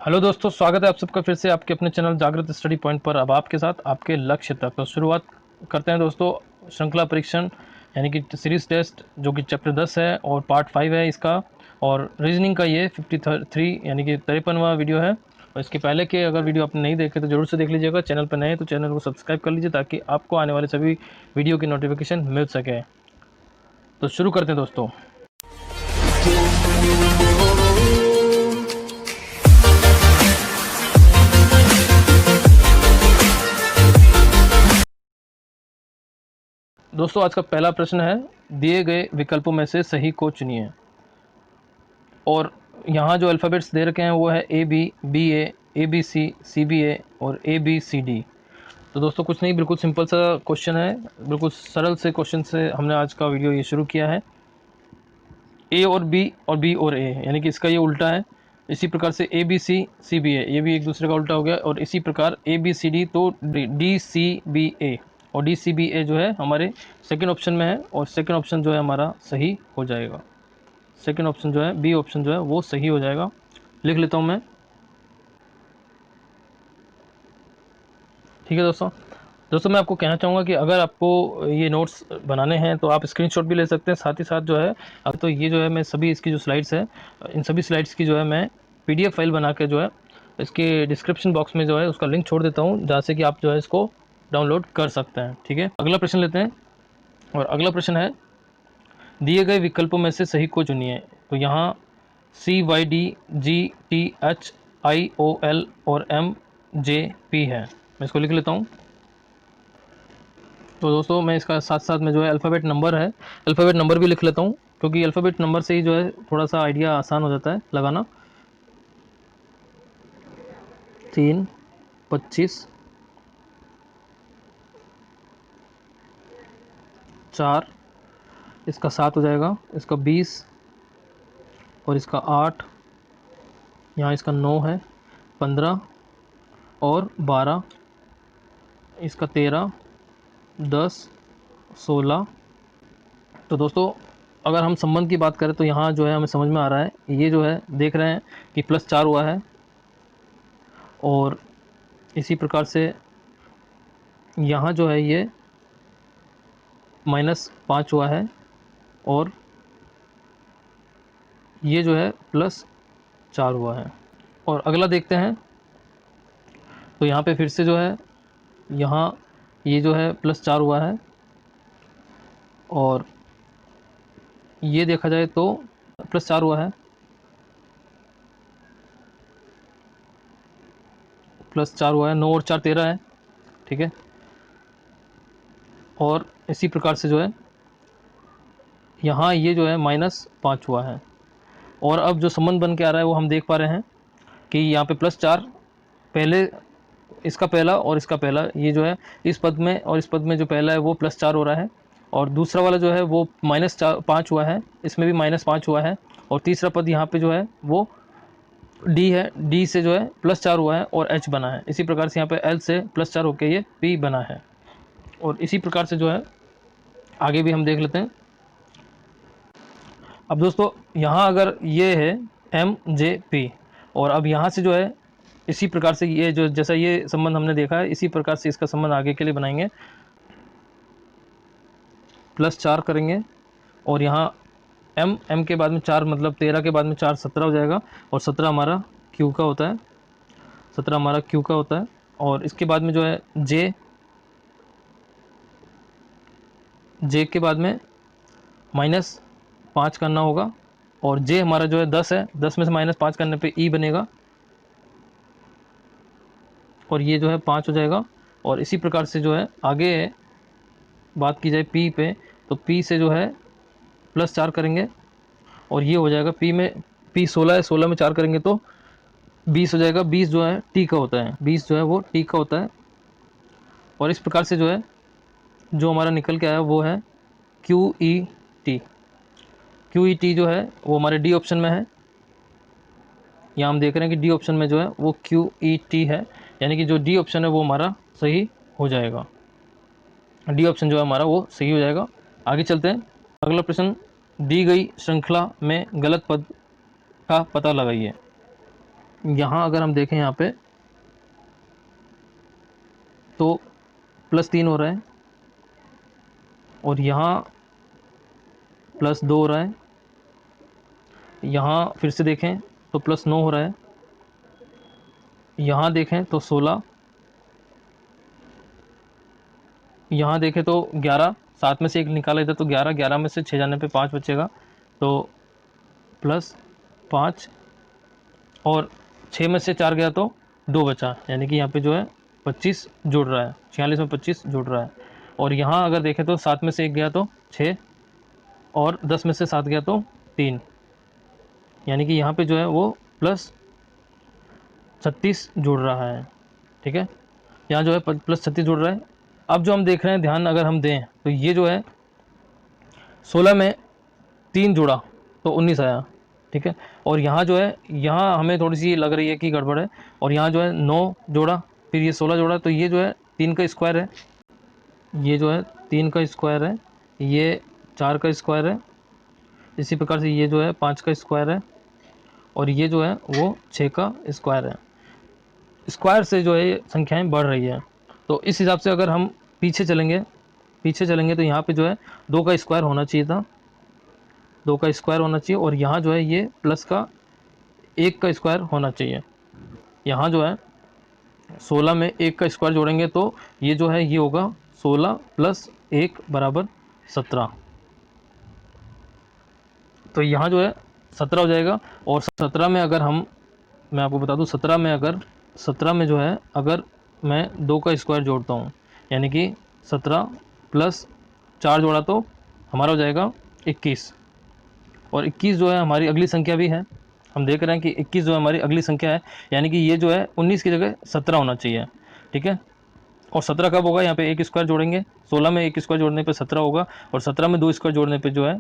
Hello दोस्तों, स्वागत है आप सबका फिर से आपके अपने चैनल जागृत स्टडी पॉइंट पर। अब आपके साथ आपके लक्ष्य तक तो शुरुआत करते हैं दोस्तों। श्रृंखला परीक्षण यानी कि सीरीज टेस्ट जो कि चैप्टर 10 है और पार्ट 5 है इसका, और रीजनिंग का ये 53 यानी कि 53वां वीडियो है। और इसके पहले के अगर वीडियो आपने नहीं देखे तो जरूर से देख लीजिएगा। चैनल पर नए हैं तो चैनल को सब्सक्राइब कर लीजिए ताकि आपको आने वाले सभी वीडियो की नोटिफिकेशन मिल सके। तो शुरू करते हैं दोस्तों। दोस्तों आज का पहला प्रश्न है, दिए गए विकल्पों में से सही को चुनिए। और यहाँ जो अल्फ़ाबेट्स दे रखे हैं वो है ए बी सी बी ए और ए बी सी डी। तो दोस्तों कुछ नहीं, बिल्कुल सिंपल सा क्वेश्चन है, बिल्कुल सरल से क्वेश्चन से हमने आज का वीडियो ये शुरू किया है। ए और बी और ए यानी कि इसका ये उल्टा है। इसी प्रकार से ए बी सी बी ए ये भी एक दूसरे का उल्टा हो गया। और इसी प्रकार ए बी सी डी तो डी सी बी ए, और डी सी बी ए जो है हमारे सेकंड ऑप्शन में है, और सेकंड ऑप्शन जो है हमारा सही हो जाएगा। सेकंड ऑप्शन जो है बी ऑप्शन जो है वो सही हो जाएगा। लिख लेता हूँ मैं, ठीक है दोस्तों मैं आपको कहना चाहूँगा कि अगर आपको ये नोट्स बनाने हैं तो आप स्क्रीनशॉट भी ले सकते हैं। साथ ही साथ जो है अब तो ये जो है मैं सभी इसकी जो स्लाइड्स है, इन सभी स्लाइड्स की जो है मैं पीडीएफ फाइल बना के जो है इसके डिस्क्रिप्शन बॉक्स में जो है उसका लिंक छोड़ देता हूँ, जहाँ से कि आप जो है इसको डाउनलोड कर सकते हैं। ठीक है, अगला प्रश्न लेते हैं। और अगला प्रश्न है, दिए गए विकल्पों में से सही को चुनिए। तो यहाँ CYDGTHIOL और MJP है। मैं इसको लिख लेता हूँ। तो दोस्तों मैं इसका साथ साथ में जो है अल्फ़ाबेट नंबर है, अल्फ़ाबेट नंबर भी लिख लेता हूँ, क्योंकि अल्फ़ाबेट नंबर से ही जो है थोड़ा सा आइडिया आसान हो जाता है लगाना। 3, 25, 4, इसका 7 हो जाएगा, इसका 20 और इसका 8, यहाँ इसका 9 है, 15 और 12, इसका 13, 10, 16। तो दोस्तों अगर हम संबंध की बात करें तो यहाँ जो है हमें समझ में आ रहा है, ये जो है देख रहे हैं कि +4 हुआ है, और इसी प्रकार से यहाँ जो है ये -5 हुआ है, और ये जो है +4 हुआ है। और अगला देखते हैं। तो यहाँ पे फिर से जो है यहाँ ये जो है +4 हुआ है, और ये देखा जाए तो +4 हुआ है, +4 हुआ है, 9 और 4 13 है। ठीक है, और इसी प्रकार से जो है यहाँ ये जो है -5 हुआ है। और अब जो संबंध बन के आ रहा है वो हम देख पा रहे हैं कि यहाँ पे +4 पहले, इसका पहला और इसका पहला, ये जो है इस पद में और इस पद में जो पहला है वो +4 हो रहा है, और दूसरा वाला जो है वो -5 हुआ है, इसमें भी -5 हुआ है, और तीसरा पद यहाँ पे जो है वो डी है, डी से जो है +4 हुआ है और एच बना है। इसी प्रकार से यहाँ पे एल से +4 होकर ये पी बना है। और इसी प्रकार से जो है आगे भी हम देख लेते हैं। अब दोस्तों यहाँ अगर ये है MJP, और अब यहाँ से जो है इसी प्रकार से ये जो जैसा ये संबंध हमने देखा है इसी प्रकार से इसका संबंध आगे के लिए बनाएंगे। +4 करेंगे, और यहाँ M के बाद में 4 मतलब 13 के बाद में 4 17 हो जाएगा, और 17 हमारा Q का होता है, 17 हमारा Q का होता है। और इसके बाद में जो है J के बाद में -5 करना होगा, और J हमारा जो है 10 है, 10 में से -5 करने पे E बनेगा, और ये जो है 5 हो जाएगा। और इसी प्रकार से जो है आगे बात की जाए P पे, तो P से जो है +4 करेंगे, और ये हो जाएगा P में, P 16 है, 16 में 4 करेंगे तो 20 हो जाएगा। 20 जो है T का होता है, 20 जो है वो T का होता है। और इस प्रकार से जो है जो हमारा निकल के आया वो है QET। QET जो है वो हमारे डी ऑप्शन में है। यहाँ हम देख रहे हैं कि डी ऑप्शन में जो है वो QET है, यानी कि जो डी ऑप्शन है वो हमारा सही हो जाएगा। डी ऑप्शन जो है हमारा वो सही हो जाएगा। आगे चलते हैं। अगला प्रश्न, दी गई श्रृंखला में गलत पद का पता लगाइए। यहाँ अगर हम देखें यहाँ पे तो +3 हो रहा है, और यहाँ +2 हो रहा है। यहाँ फिर से देखें तो +9 हो रहा है। यहाँ देखें तो 16, यहाँ देखें तो 11, 7 में से 1 निकाला इधर तो 11, 11 में से 6 जाने पे 5 बचेगा, तो +5, और 6 में से 4 गया तो 2 बचा, यानी कि यहाँ पे जो है 25 जुड़ रहा है, 46 में 25 जुड़ रहा है। और यहाँ अगर देखें तो 7 में से 1 गया तो 6, और 10 में से 7 गया तो 3, यानी कि यहाँ पे जो है वो +36 जुड़ रहा है। ठीक है, यहाँ जो है +36 जुड़ रहा है। अब जो हम देख रहे हैं, ध्यान अगर हम दें तो ये जो है 16 में 3 जुड़ा तो 19 आया। ठीक है, और यहाँ जो है, यहाँ हमें थोड़ी सी लग रही है कि गड़बड़ है, और यहाँ जो है 9 जोड़ा, फिर ये 16 जोड़ा, तो ये जो है 3 का स्क्वायर है, ये जो है 3 का स्क्वायर है, ये 4 का स्क्वायर है, इसी प्रकार से ये जो है 5 का स्क्वायर है, और ये जो है वो 6 का स्क्वायर है। स्क्वायर से जो है ये संख्याएँ बढ़ रही है। तो इस हिसाब से अगर हम पीछे चलेंगे तो यहाँ पे जो है 2 का स्क्वायर होना चाहिए था, 2 का स्क्वायर होना चाहिए, और यहाँ जो है ये प्लस का 1 का स्क्वायर होना चाहिए। यहाँ जो है 16 में 1 का स्क्वायर जोड़ेंगे तो ये जो है ये होगा 16 + 1 = 17, तो यहाँ जो है 17 हो जाएगा। और 17 में अगर मैं आपको बता दूँ, 17 में जो है अगर मैं 2 का स्क्वायर जोड़ता हूँ, यानी कि 17 + 4 जोड़ा तो हमारा हो जाएगा 21, और 21 जो है हमारी अगली संख्या भी है। हम देख रहे हैं कि 21 जो है हमारी अगली संख्या है, यानी कि ये जो है 19 की जगह 17 होना चाहिए। ठीक है, और 17 कब होगा, यहाँ पे 1 स्क्वायर जोड़ेंगे, 16 में 1 स्क्वायर जोड़ने पे 17 होगा, और 17 में 2 स्क्वायर जोड़ने पे जो है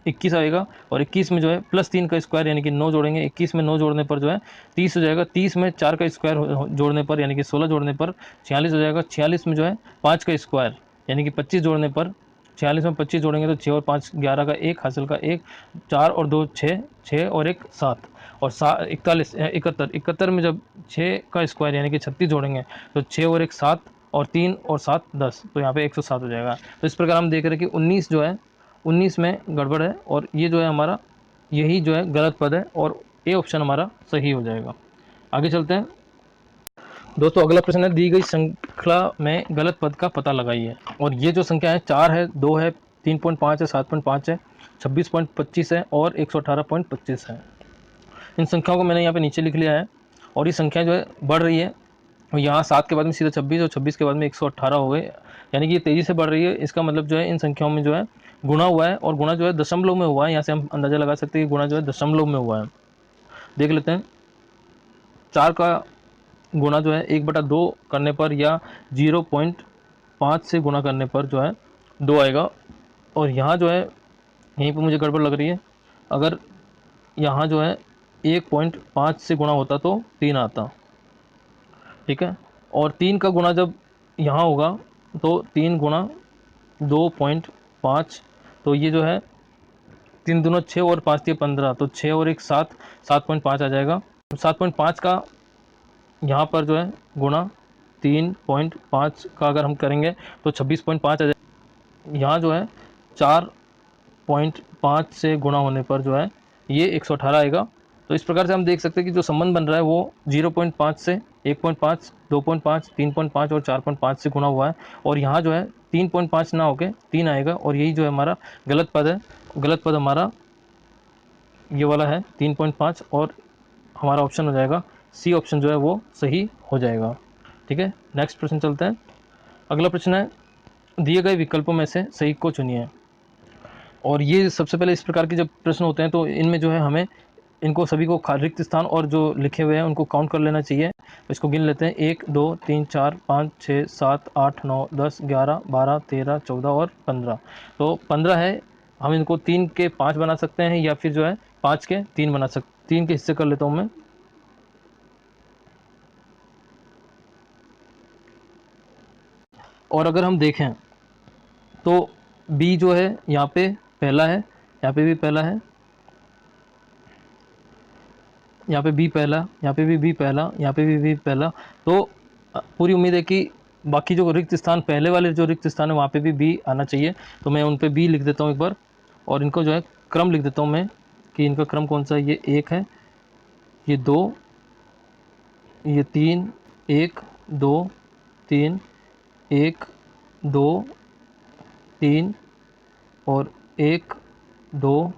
21 आएगा, और 21 में जो है +3 का स्क्वायर यानी कि 9 जोड़ेंगे, 21 में 9 जोड़ने पर जो है 30 हो जाएगा, 30 में 4 का स्क्वायर जोड़ने पर यानी कि 16 जोड़ने पर 46 हो जाएगा, 46 में जो है 5 का स्क्वायर यानी कि 25 जोड़ने पर, 46 में 25 जोड़ेंगे तो 6 और 5 11 का 1, हासिल का 1, 4 और 2 6, 6 और 1 7, और 41 71, 71 में जब 6 का स्क्वायर यानी कि 36 जोड़ेंगे तो 6 और 1 7, और 3 और 7 10, तो यहाँ पे 107 हो जाएगा। तो इस प्रकार हम देख रहे हैं कि 19 जो है, 19 में गड़बड़ है, और ये जो है हमारा यही जो है गलत पद है, और ए ऑप्शन हमारा सही हो जाएगा। आगे चलते हैं दोस्तों, अगला प्रश्न है, दी गई श्रृंखला में गलत पद का पता लगाइए। और ये जो संख्या है 4 है, 2 है, 3.5 है, 7.5 है, 26.25 है, और 118.25 है। इन संख्याओं को मैंने यहाँ पे नीचे लिख लिया है, और ये संख्या जो है बढ़ रही है, और यहाँ 7 के बाद में सीधा 26, और 26 के बाद में 118 हो गए, यानी कि ये तेज़ी से बढ़ रही है। इसका मतलब जो है इन संख्याओं में जो है गुणा हुआ है, और गुणा जो है दशमलव में हुआ है। यहाँ से हम अंदाज़ा लगा सकते हैं कि गुणा जो है दशमलव में हुआ है। देख लेते हैं, 4 का गुणा जो है 1/2 करने पर, या 0.5 से गुणा करने पर जो है 2 आएगा, और यहाँ जो है यहीं पर मुझे गड़बड़ लग रही है। अगर यहाँ जो है 1.5 से गुणा होता तो 3 आता। ठीक है, और 3 का गुणा जब यहाँ होगा तो 3 गुणा 2.5, तो ये जो है 3 दूना 6 और 5 दिए 15, तो 6 और 1 7, 7.5 आ जाएगा। 7.5 का यहाँ पर जो है गुणा 3.5 का अगर हम करेंगे तो 26.5 आ जाएगा। यहाँ जो है 4.5 से गुणा होने पर जो है ये 118 आएगा। तो इस प्रकार से हम देख सकते हैं कि जो संबंध बन रहा है वो 0.5 से 1.5, 2.5, 3.5 और 4.5 से गुणा हुआ है, और यहाँ जो है 3.5 ना होके 3 आएगा, और यही जो है हमारा गलत पद है। गलत पद हमारा ये वाला है 3.5, और हमारा ऑप्शन हो जाएगा सी ऑप्शन जो है वो सही हो जाएगा। ठीक है, नेक्स्ट प्रश्न चलते हैं। अगला प्रश्न है, दिए गए विकल्पों में से सही को चुनिए। और ये सबसे पहले इस प्रकार के जब प्रश्न होते हैं तो इनमें जो है हमें इनको सभी को रिक्त स्थान और जो लिखे हुए हैं उनको काउंट कर लेना चाहिए। तो इसको गिन लेते हैं, 1 2 3 4 5 6 7 8 9 10 11 12 13 14 और 15। तो 15 है, हम इनको 3 के 5 बना सकते हैं, या फिर जो है 5 के 3 बना सकते, 3 के हिस्से कर लेता हूँ मैं। और अगर हम देखें तो बी जो है यहाँ पे पहला है, यहाँ पे भी पहला है, यहाँ पे बी पहला, यहाँ पे भी बी पहला, यहाँ पे भी बी पहला। तो पूरी उम्मीद है कि बाकी जो रिक्त स्थान, पहले वाले जो रिक्त स्थान है वहाँ पे भी बी आना चाहिए। तो मैं उन पे बी लिख देता हूँ एक बार, और इनको जो है क्रम लिख देता हूँ मैं कि इनका क्रम कौन सा है। ये 1 है, ये 2, ये 3, 1 2 3, 1 2 3, और 1 2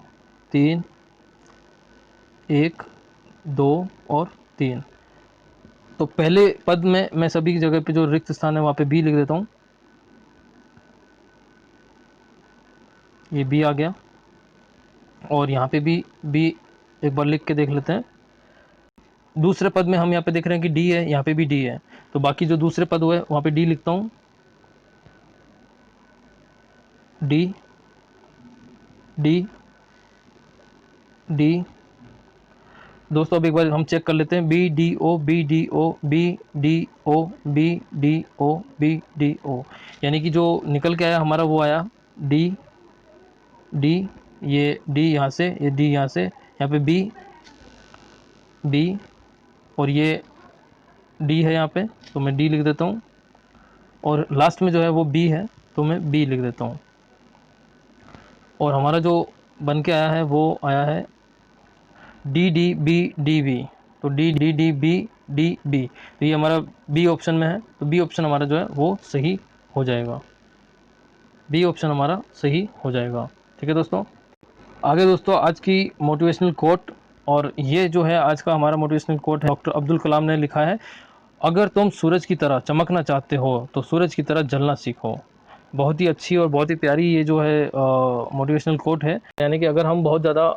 3, 1 2 और 3। तो पहले पद में मैं सभी जगह पे जो रिक्त स्थान है वहाँ पे बी लिख देता हूँ। ये बी आ गया, और यहाँ पे भी बी एक बार लिख के देख लेते हैं। दूसरे पद में हम यहाँ पे देख रहे हैं कि डी है, यहाँ पे भी डी है। तो बाकी जो दूसरे पद हुए वहाँ पे डी लिखता हूँ, डी डी डी। दोस्तों अब एक बार हम चेक कर लेते हैं, B D O B D O B D O B D O B D O, यानी कि जो निकल के आया हमारा वो आया डी डी, ये डी यहाँ से, ये डी यहाँ से, यहाँ पे बी बी, और ये डी है यहाँ पे, तो मैं डी लिख देता हूँ। और लास्ट में जो है वो बी है, तो मैं बी लिख देता हूँ। और हमारा जो बन के आया है वो आया है D D B D B. तो D D D B D B, तो ये हमारा बी ऑप्शन में है। तो बी ऑप्शन हमारा जो है वो सही हो जाएगा, बी ऑप्शन हमारा सही हो जाएगा। ठीक है दोस्तों। आगे दोस्तों आज की मोटिवेशनल कोट, और ये जो है आज का हमारा मोटिवेशनल कोट है, डॉक्टर अब्दुल कलाम ने लिखा है, अगर तुम सूरज की तरह चमकना चाहते हो तो सूरज की तरह जलना सीखो। बहुत ही अच्छी और बहुत ही प्यारी ये जो है मोटिवेशनल कोट है। यानी कि अगर हम बहुत ज़्यादा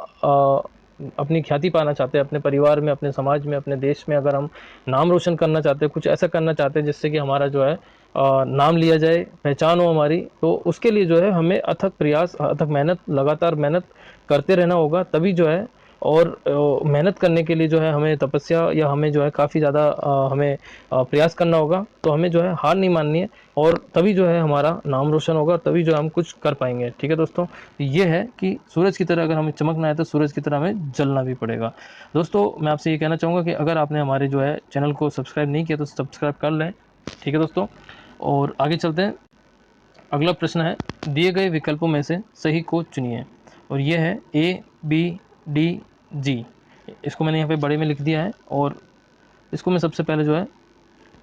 अपनी ख्याति पाना चाहते हैं अपने परिवार में, अपने समाज में, अपने देश में, अगर हम नाम रोशन करना चाहते हैं, कुछ ऐसा करना चाहते हैं जिससे कि हमारा जो है नाम लिया जाए, पहचान हो हमारी, तो उसके लिए जो है हमें अथक प्रयास, अथक मेहनत, लगातार मेहनत करते रहना होगा। तभी जो है, और मेहनत करने के लिए जो है हमें तपस्या, या हमें जो है काफ़ी ज़्यादा हमें प्रयास करना होगा। तो हमें जो है हार नहीं माननी है, और तभी जो है हमारा नाम रोशन होगा, तभी जो है हम कुछ कर पाएंगे। ठीक है दोस्तों। ये है कि सूरज की तरह अगर हमें चमकना है तो सूरज की तरह हमें जलना भी पड़ेगा। दोस्तों मैं आपसे ये कहना चाहूँगा कि अगर आपने हमारे जो है चैनल को सब्सक्राइब नहीं किया तो सब्सक्राइब कर लें। ठीक है दोस्तों, और आगे चलते हैं। अगला प्रश्न है, दिए गए विकल्पों में से सही को चुनिए। और ये है ए बी डी जी। इसको मैंने यहाँ पे बड़े में लिख दिया है, और इसको मैं सबसे पहले जो है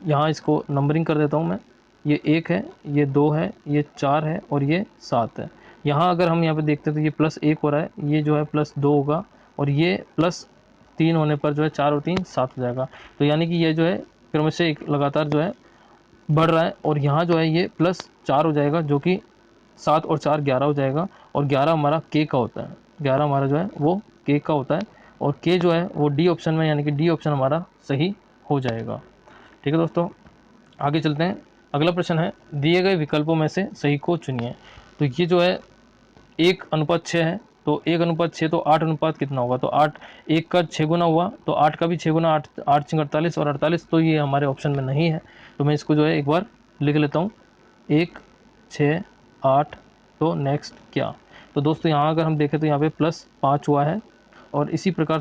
यहाँ इसको नंबरिंग कर देता हूँ मैं। ये 1 है, ये 2 है, ये 4 है, और ये 7 है। यहाँ अगर हम यहाँ पे देखते हैं तो ये +1 हो रहा है, ये जो है +2 होगा, और ये +3 होने पर जो है 4 और 3 7 हो जाएगा। तो यानी कि ये जो है क्रमशः एक लगातार जो है बढ़ रहा है, और यहाँ जो है ये +4 हो जाएगा, जो कि 7 और 4 11 हो जाएगा। और 11 हमारा के का होता है, 11 हमारा जो है वो के का होता है, और के जो है वो डी ऑप्शन में, यानी कि डी ऑप्शन हमारा सही हो जाएगा। ठीक है दोस्तों, आगे चलते हैं। अगला प्रश्न है, दिए गए विकल्पों में से सही को चुनिए। तो ये जो है 1:6 है, तो 1:6 तो 8 अनुपात कितना होगा, तो 8, 1 का 6 गुना हुआ, तो 8 का भी 6 गुना, 8 8 6 48, और 48 तो ये हमारे ऑप्शन में नहीं है। तो मैं इसको जो है एक बार लिख लेता हूँ, 1 6 8। तो नेक्स्ट क्या, तो दोस्तों यहाँ अगर हम देखें तो यहाँ पे +5 हुआ है, और इसी प्रकार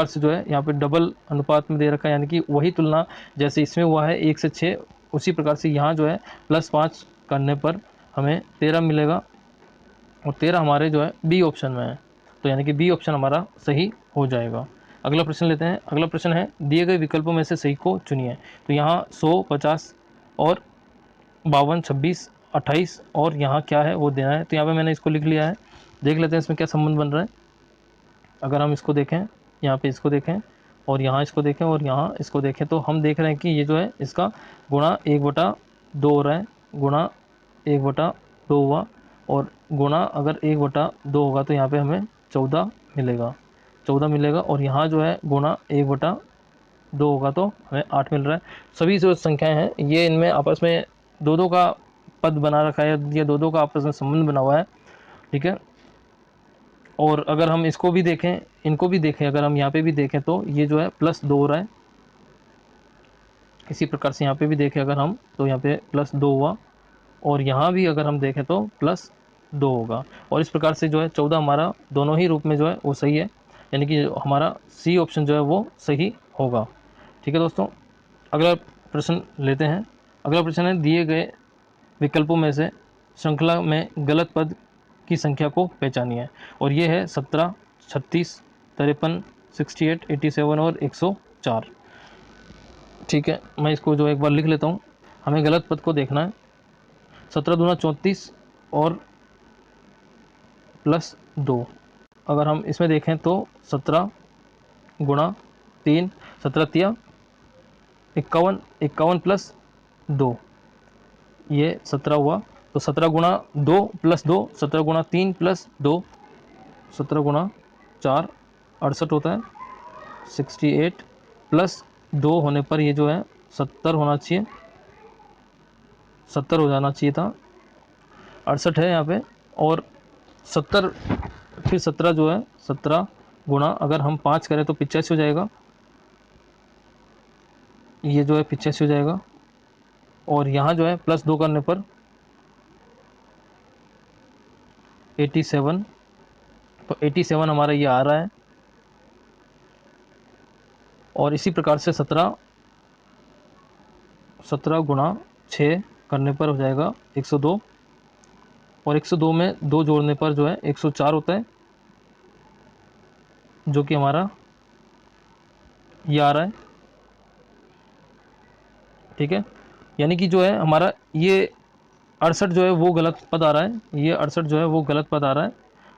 से जो है यहाँ पे डबल अनुपात में दे रखा है, यानी कि वही तुलना जैसे इसमें हुआ है 1 से 6, उसी प्रकार से यहाँ जो है +5 करने पर हमें 13 मिलेगा, और 13 हमारे जो है बी ऑप्शन में है। तो यानी कि बी ऑप्शन हमारा सही हो जाएगा। अगला प्रश्न लेते हैं। अगला प्रश्न है, दिए गए विकल्पों में से सही को चुनिए। तो यहाँ 100 50 और 52 26 28, और यहाँ क्या है वो देना है। तो यहाँ पे मैंने इसको लिख लिया है, देख लेते हैं इसमें क्या संबंध बन रहा है। अगर हम इसको देखें, यहाँ पे इसको देखें, और यहाँ इसको देखें, और यहाँ इसको देखें, तो हम देख रहे हैं कि ये जो है इसका गुणा 1/2 हो रहा है, गुणा 1/2 हुआ, और गुणा अगर 1/2 होगा तो यहाँ पे हमें 14 मिलेगा, 14 मिलेगा। और यहाँ जो है गुणा 1/2 होगा तो हमें 8 मिल रहा है। सभी जो संख्याएं हैं ये इनमें आपस में 2-2 का पद बना रखा है, या 2-2 का आपस में संबंध बना हुआ है। ठीक है, और अगर हम इसको भी देखें, इनको भी देखें, अगर हम यहाँ पे भी देखें तो ये जो है +2 हो रहा है। इसी प्रकार से यहाँ पे भी देखें अगर हम, तो यहाँ पे +2 हुआ, और यहाँ भी अगर हम देखें तो +2 होगा। और इस प्रकार से जो है 14 हमारा दोनों ही रूप में जो है वो सही है। यानी कि हमारा सी ऑप्शन जो है वो सही होगा। ठीक है दोस्तों, अगला प्रश्न लेते हैं। अगला प्रश्न है, दिए गए विकल्पों में से श्रृंखला में गलत पद की संख्या को पहचानिए। और ये है 17, 36, 53, 68, 87 और 104। ठीक है, मैं इसको जो एक बार लिख लेता हूँ। हमें गलत पद को देखना है। 17 दूना 34 और +2। अगर हम इसमें देखें तो 17 गुणा 3, 17 तिया 51, 51 + 2, ये 17 हुआ। तो 17 गुणा 2 + 2, 17 गुणा 3 + 2, 17 गुणा 4 68 होता है। 68 + 2 होने पर ये जो है 70 होना चाहिए, 70 हो जाना चाहिए था। 68 है यहाँ पे, और 70 फिर 17 जो है 17 गुणा अगर हम 5 करें तो 85 हो जाएगा, ये जो है 85 हो जाएगा। और यहाँ जो है +2 करने पर 87, तो 87 हमारा ये आ रहा है। और इसी प्रकार से 17 गुणा 6 करने पर हो जाएगा 102, और 102 में 2 जोड़ने पर जो है 104 होता है, जो कि हमारा ये आ रहा है। ठीक है, यानी कि जो है हमारा ये 68 जो है वो गलत पद आ रहा है, ये 68 जो है वो गलत पद आ रहा है।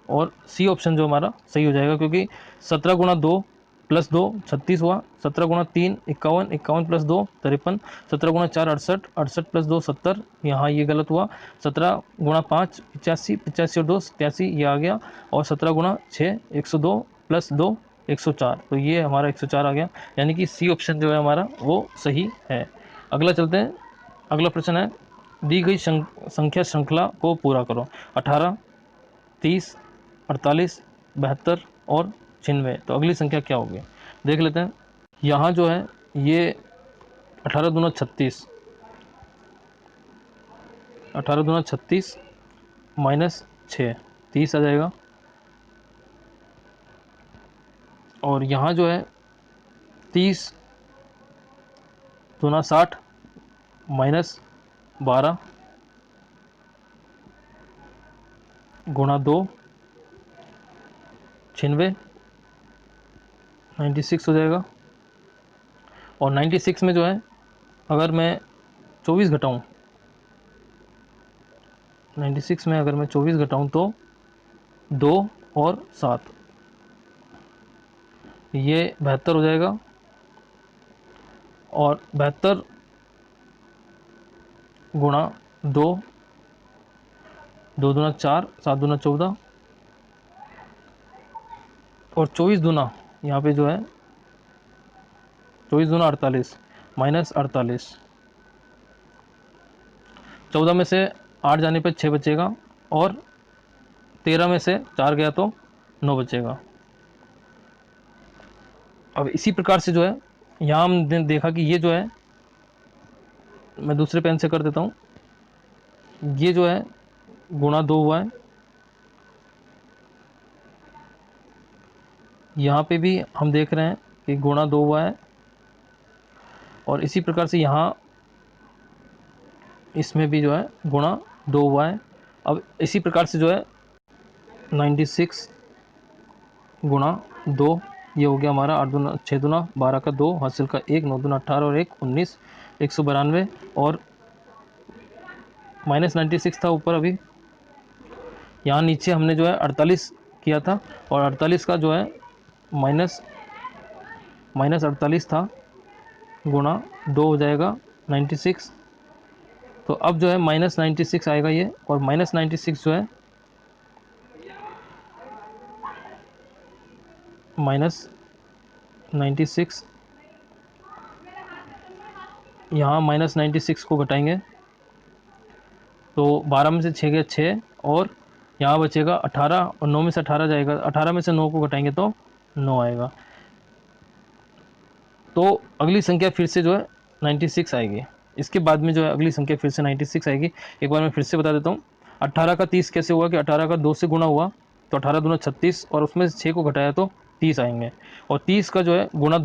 और सी ऑप्शन जो हमारा सही हो जाएगा, क्योंकि 17 गुणा 2 + 2 36 हुआ, 17 गुणा 3 51, 51 + 2 53, 17 गुणा 4 68, 68 + 2 70, यहाँ ये गलत हुआ। 17 गुणा 5 85, 85 और 2 87 ये आ गया। और 17 गुणा 6 102 + 2 104, तो ये हमारा 104 आ गया, यानी कि सी ऑप्शन जो है हमारा वो सही है। अगला चलते हैं। अगला प्रश्न है, दी गई संख्या श्रृंखला को पूरा करो। 18, 30, 48, 72 और 96। तो अगली संख्या क्या होगी, देख लेते हैं। यहाँ जो है ये 18 दूना 36, 18 दूना 36 -6 30 आ जाएगा। और यहाँ जो है 30 दूना 60 -12 गुणा 2 96, 96 हो जाएगा। और 96 में जो है अगर मैं 24 घटाऊँ, 96 में अगर मैं 24 घटाऊँ तो 2 और 7, ये 72 हो जाएगा। और 72 गुणा 2, 2 दूना 4, 7 दूना 14, और 24 दूना यहाँ पे जो है 24 दूना 48 -48, 14 में से 8 जाने पर 6 बचेगा, और 13 में से 4 गया तो 9 बचेगा। अब इसी प्रकार से जो है यहाँ हमने देखा कि ये जो है, मैं दूसरे पेन से कर देता हूँ, ये जो है गुणा 2 हुआ है, यहाँ पे भी हम देख रहे हैं कि गुणा 2 हुआ है। और इसी प्रकार से यहाँ इसमें भी जो है गुणा 2 हुआ है। अब इसी प्रकार से जो है 96 गुणा 2, ये हो गया हमारा 8 दूना 6 दूना 12 का 2 हासिल का 1, 9 दूना 18 और 1 19, 192। और -96 था ऊपर, अभी यहाँ नीचे हमने जो है 48 किया था, और 48 का जो है -48 था, गुणा 2 हो जाएगा 96। तो अब जो है -96 आएगा ये, और -96 जो है -96, यहाँ -96 को घटाएंगे तो 12 में से 6 गया 6, और यहाँ बचेगा 18, और 9 में से 18 जाएगा, 18 में से 9 को घटाएंगे तो 9 आएगा। तो अगली संख्या फिर से जो है 96 आएगी। इसके बाद में जो है अगली संख्या फिर से 96 आएगी। एक बार मैं फिर से बता देता हूँ। 18 का 30 कैसे हुआ कि 18 का 2 से गुणा हुआ, तो 18 दूना 36, और उसमें से 6 को घटाया तो 30 आएंगे। और 30 का जो है गुणा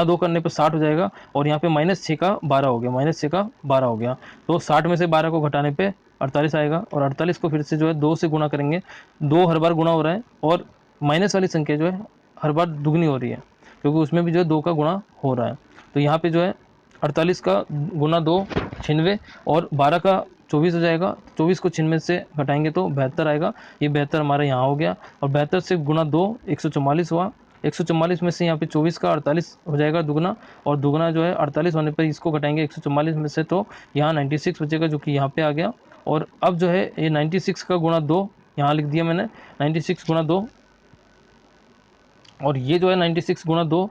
2 करने पे 60 हो जाएगा। और यहाँ पे -6 का 12 हो गया, -6 का 12 हो गया। तो 60 में से 12 को घटाने पे 48 आएगा। और 48 को फिर से जो है 2 से गुणा करेंगे, 2 हर बार गुणा हो रहा है, और माइनस वाली संख्या जो है हर बार दुगनी हो रही है, क्योंकि उसमें भी जो है 2 का गुणा हो रहा है। तो यहाँ पे जो है 48 का गुणा 2 96, और 12 का 24 हो जाएगा। 24 को 96 से घटाएंगे तो 72 आएगा। ये 72 हमारा यहाँ हो गया। और 72 से गुणा 2 144 हुआ। 144 में से यहाँ पे 24 का 48 हो जाएगा दुगना, और दुगना जो है 48 होने पर इसको घटाएंगे 144 में से, तो यहाँ 96 बचेगा, जो कि यहाँ पे आ गया। और अब जो है ये 96 का गुणा 2 यहाँ लिख दिया मैंने, 96 गुणा 2, और ये जो है 96 गुणा 2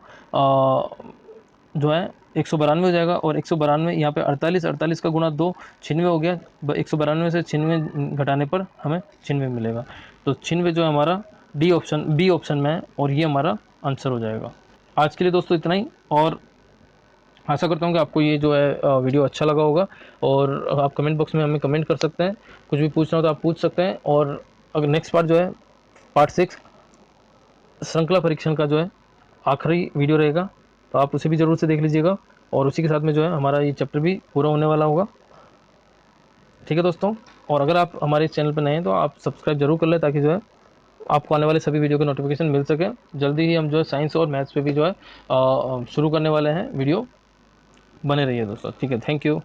जो है 192 हो जाएगा। और 192 यहाँ पे 48 का गुणा 2 96 हो गया। 192 से 96 घटाने पर हमें 96 मिलेगा। तो 96 जो है हमारा बी ऑप्शन में है, और ये हमारा आंसर हो जाएगा। आज के लिए दोस्तों इतना ही, और आशा करता हूँ कि आपको ये जो है वीडियो अच्छा लगा होगा। और आप कमेंट बॉक्स में हमें कमेंट कर सकते हैं, कुछ भी पूछना हो तो आप पूछ सकते हैं। और अगर नेक्स्ट पार्ट जो है पार्ट 6 श्रृंखला परीक्षण का जो है आखिरी वीडियो रहेगा, तो आप उसे भी ज़रूर से देख लीजिएगा। और उसी के साथ में जो है हमारा ये चैप्टर भी पूरा होने वाला होगा। ठीक है दोस्तों, और अगर आप हमारे इस चैनल पर नए हैं तो आप सब्सक्राइब जरूर कर लें, ताकि जो है आपको आने वाले सभी वीडियो के नोटिफिकेशन मिल सके। जल्दी ही हम जो है साइंस और मैथ्स पे भी जो है शुरू करने वाले हैं वीडियो। बने रहिए दोस्तों। ठीक है, थैंक यू।